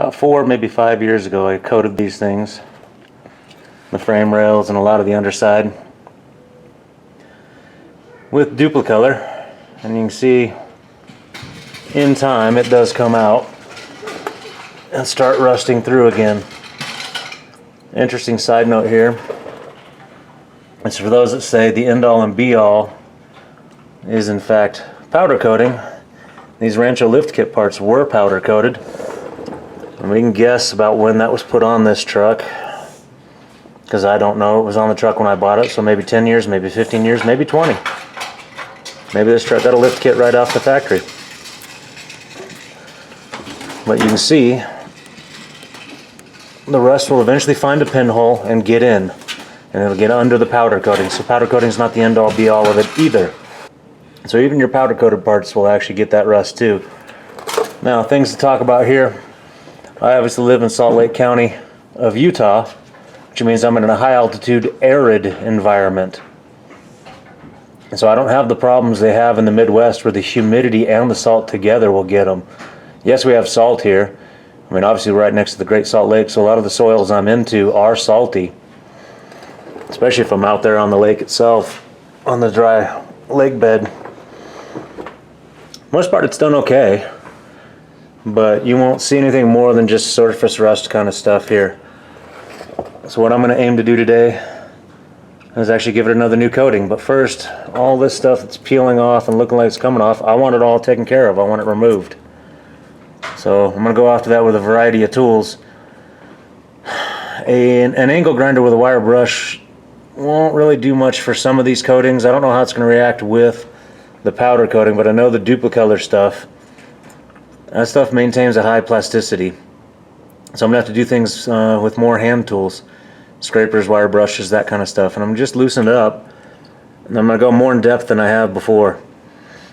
About 4, maybe 5 years ago, I coated these things, the frame rails and a lot of the underside, with duplicolor, and you can see in time it does come out and start rusting through again. Interesting side note here is for those that say the end all and be all is in fact powder coating. These Rancho lift kit parts were powder coated, and we can guess about when that was put on this truck, because I don't know. It was on the truck when I bought it, so maybe 10 years, maybe 15 years, maybe 20. Maybe this truck got a lift kit right off the factory. But you can see the rust will eventually find a pinhole and get in, and it'll get under the powder coating. So powder coating is not the end all be all of it either. So even your powder coated parts will actually get that rust too. Now, things to talk about here. I obviously live in Salt Lake County of Utah, which means I'm in a high altitude arid environment. And so I don't have the problems they have in the Midwest where the humidity and the salt together will get them. Yes, we have salt here. I mean, obviously we're right next to the Great Salt Lake, so a lot of the soils I'm into are salty, especially if I'm out there on the lake itself, on the dry lake bed. Most part it's done okay, but you won't see anything more than just surface rust kind of stuff here. So what I'm going to aim to do today is actually give it another new coating. But first, all this stuff that's peeling off and looking like it's coming off, I want it all taken care of. I want it removed. So I'm going to go after that with a variety of tools. An angle grinder with a wire brush won't really do much for some of these coatings. I don't know how it's going to react with the powder coating, but I know the duplicolor stuff, that stuff maintains a high plasticity. So I'm going to have to do things with more hand tools. Scrapers, wire brushes, that kind of stuff. And I'm just loosening it up. And I'm going to go more in depth than I have before.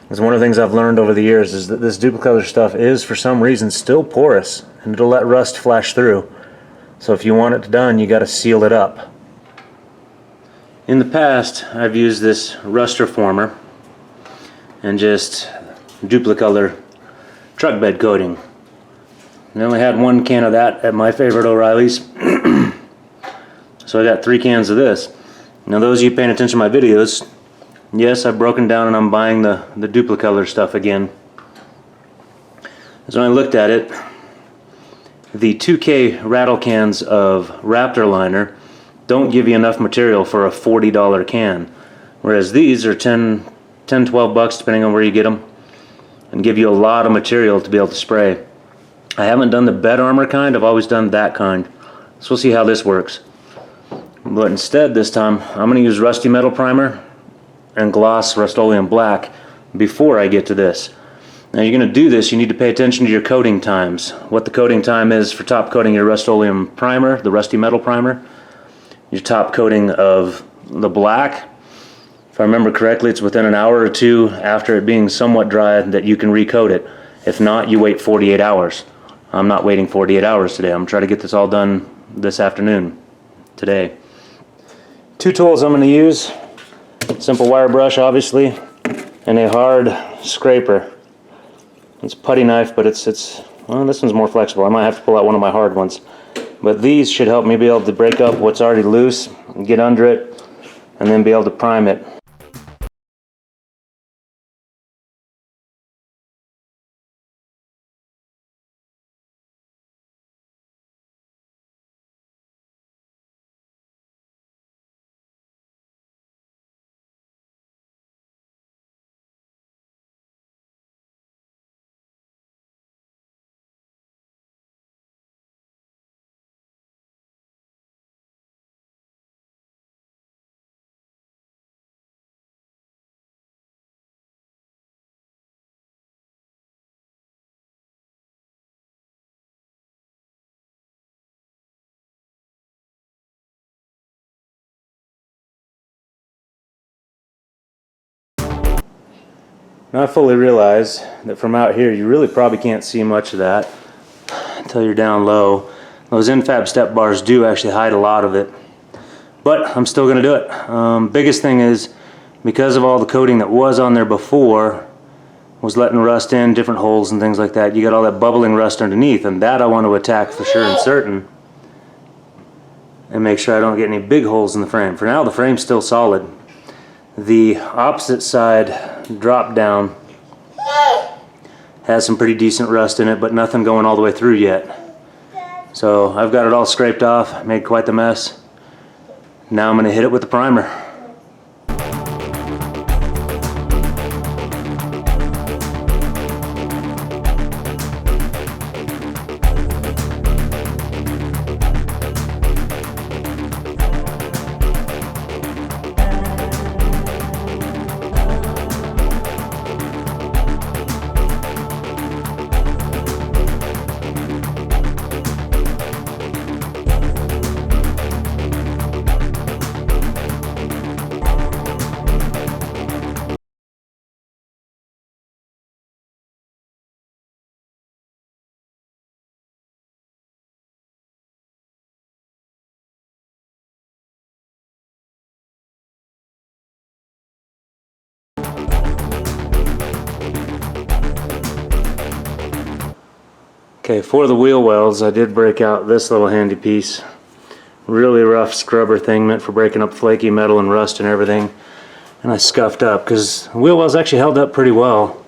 Because one of the things I've learned over the years is that this duplicolor stuff is, for some reason, still porous. And it'll let rust flash through. So if you want it done, you got to seal it up. In the past, I've used this rust reformer and just duplicolor truck bed coating. I only had 1 can of that at my favorite O'Reilly's. So I got 3 cans of this. Now those of you paying attention to my videos, yes, I've broken down and I'm buying the duplicolor stuff again. So when I looked at it, the 2K rattle cans of Raptor liner don't give you enough material for a $40 can. Whereas these are 10, 12 bucks depending on where you get them, and give you a lot of material to be able to spray. I haven't done the bed armor kind, I've always done that kind. So we'll see how this works. But instead this time I'm going to use rusty metal primer and gloss Rust-Oleum black before I get to this. Now you're going to do this, you need to pay attention to your coating times. What the coating time is for top coating your Rust-Oleum primer, the rusty metal primer. Your top coating of the black, if I remember correctly, it's within an hour or 2 after it being somewhat dry that you can recoat it. If not, you wait 48 hours. I'm not waiting 48 hours today. I'm trying to get this all done this afternoon, today. 2 tools I'm going to use. Simple wire brush, obviously, and a hard scraper. It's a putty knife, but it's well, this one's more flexible. I might have to pull out one of my hard ones. But these should help me be able to break up what's already loose, and get under it, and then be able to prime it. Now I fully realize that from out here you really probably can't see much of that until you're down low. Those infab step bars do actually hide a lot of it, but I'm still going to do it. Biggest thing is, because of all the coating that was on there before, was letting rust in, different holes and things like that. You got all that bubbling rust underneath, and that I want to attack for sure and certain, and make sure I don't get any big holes in the frame. For now, the frame's still solid. The opposite side drop down has some pretty decent rust in it, but nothing going all the way through yet. So I've got it all scraped off, made quite the mess. Now I'm going to hit it with the primer. Okay, for the wheel wells, I did break out this little handy piece. Really rough scrubber thing meant for breaking up flaky metal and rust and everything. And I scuffed up because wheel wells actually held up pretty well.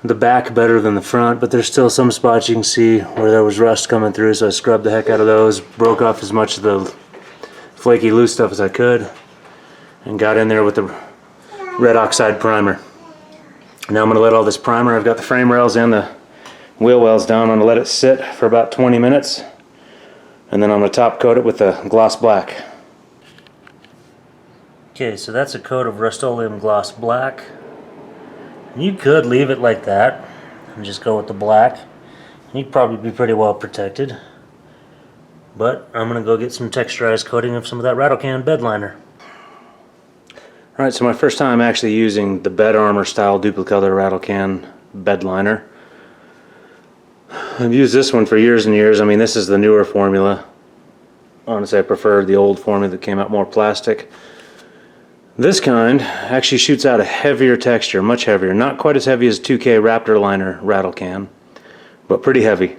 The back better than the front, but there's still some spots you can see where there was rust coming through, so I scrubbed the heck out of those, broke off as much of the flaky loose stuff as I could, and got in there with the red oxide primer. Now I'm going to let all this primer, I've got the frame rails and the wheel wells down, I'm going to let it sit for about 20 minutes, and then I'm going to top coat it with the gloss black. Okay, so that's a coat of Rust-Oleum gloss black. You could leave it like that and just go with the black. You'd probably be pretty well protected. But I'm going to go get some texturized coating of some of that rattle can bed liner. Alright, so my first time actually using the Bed Armor style duplicolor rattle can bed liner. I've used this one for years and years. I mean, this is the newer formula. Honestly, I prefer the old formula that came out more plastic. This kind actually shoots out a heavier texture, much heavier. Not quite as heavy as 2K Raptor liner rattle can, but pretty heavy.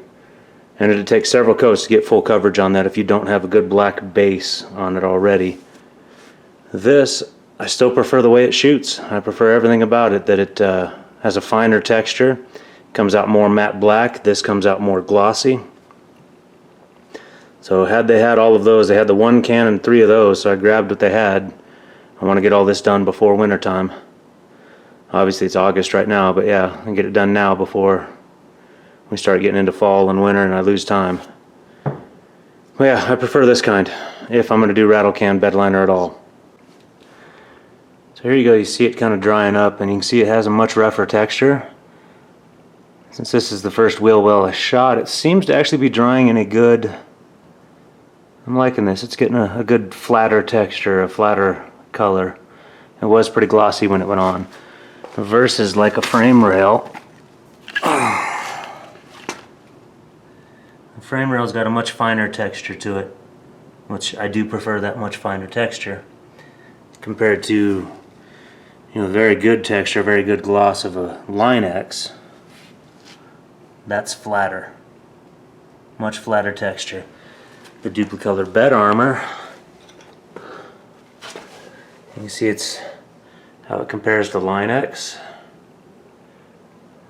And it'd take several coats to get full coverage on that if you don't have a good black base on it already. This, I still prefer the way it shoots. I prefer everything about it, that it has a finer texture. Comes out more matte black. This comes out more glossy. So had they had all of those, they had the one can and 3 of those, so I grabbed what they had. I want to get all this done before winter time. Obviously it's August right now, but yeah, I can get it done now before we start getting into fall and winter and I lose time. Well, yeah, I prefer this kind if I'm going to do rattle can bed liner at all. So here you go, you see it kind of drying up, and you can see it has a much rougher texture. Since this is the first wheel well I shot, it seems to actually be drying in a good, I'm liking this, it's getting a good flatter texture, a flatter color. It was pretty glossy when it went on. Versus like a frame rail. The frame rail's got a much finer texture to it, which I do prefer that much finer texture compared to, very good texture, very good gloss of a Line-X. That's flatter. Much flatter texture. The duplicolor bed armor, you see it's how it compares to Line-X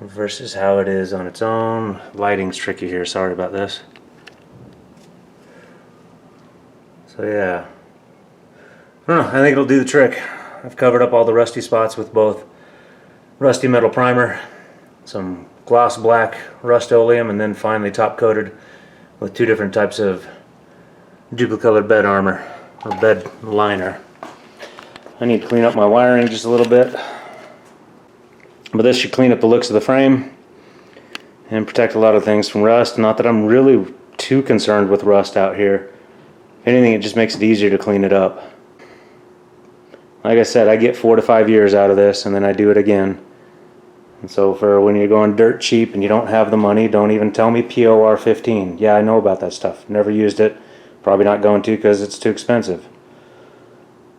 versus how it is on its own. Lighting's tricky here, sorry about this. So yeah, I don't know, I think it'll do the trick. I've covered up all the rusty spots with both rusty metal primer, some gloss black Rust-Oleum, and then finally top coated with 2 different types of duplicolor bed armor or bed liner. I need to clean up my wiring just a little bit, but this should clean up the looks of the frame and protect a lot of things from rust. Not that I'm really too concerned with rust out here. If anything, it just makes it easier to clean it up. Like I said, I get 4 to 5 years out of this, and then I do it again. And so for when you're going dirt cheap and you don't have the money, don't even tell me POR 15. Yeah, I know about that stuff. Never used it. Probably not going to because it's too expensive.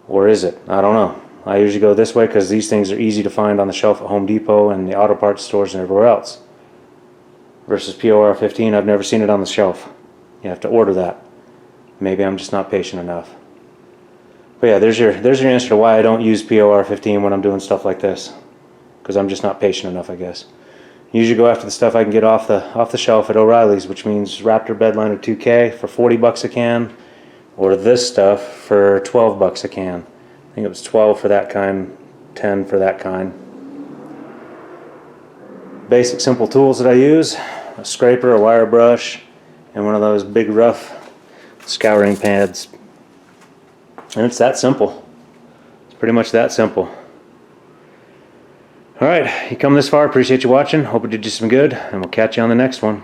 Or is it? I don't know. I usually go this way because these things are easy to find on the shelf at Home Depot and the auto parts stores and everywhere else. Versus POR 15, I've never seen it on the shelf. You have to order that. Maybe I'm just not patient enough. But yeah, there's your answer to why I don't use POR 15 when I'm doing stuff like this. Because I'm just not patient enough, I guess. Usually go after the stuff I can get off the shelf at O'Reilly's, which means Raptor Bedliner 2K for 40 bucks a can, or this stuff for 12 bucks a can. I think it was 12 for that kind, 10 for that kind. Basic simple tools that I use: a scraper, a wire brush, and one of those big rough scouring pads. And it's that simple. It's pretty much that simple. Alright, you come this far, appreciate you watching. Hope it did you some good, and we'll catch you on the next one.